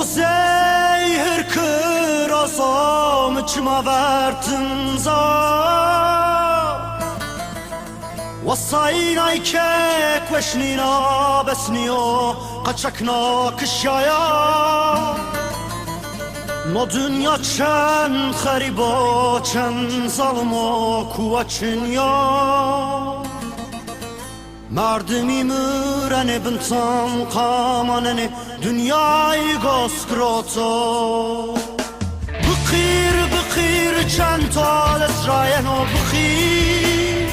روزی هر کراسام چما ورتن زا وصاینای که کوشنینا بسنیو قچکنا کشایا ما دنیا چند خریبا چند ظلما کوچن یا مردمی مرن بنتام قامانن dünyayı goskrото Biqir biqir çend tal esrayen o biqir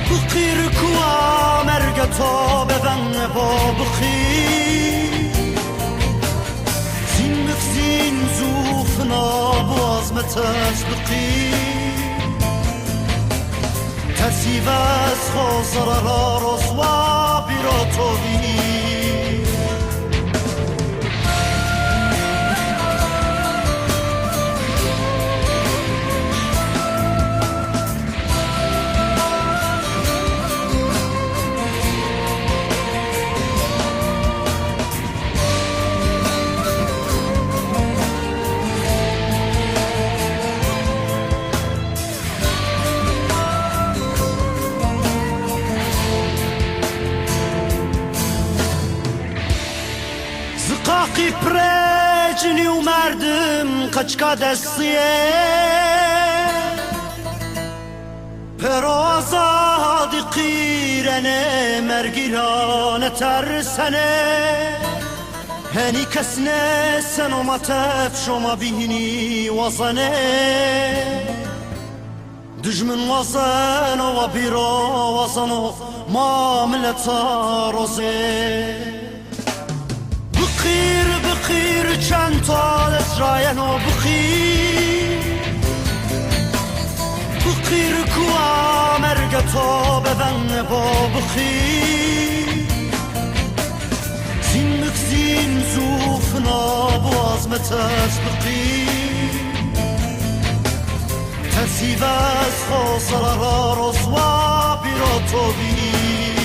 Biqir kuwa mergeto beven bo biqir Zinmik zin zufna boğazmetes biqir Tersivez khozarara rozwa birotovi Zaki precini umerdim kaçka destiye Pero azadi qirene mergirane tersene Heni kesne sen o matef şoma bihini vazane Düşmün vazan o biro vazan o mamleta roze biqir biqir çend tal esrayen o biqir Biqir kuwa mergeto beven bo biqir Zinmik zin zufna boğazmetes biqir Tersivez khosarara rozwa birotovi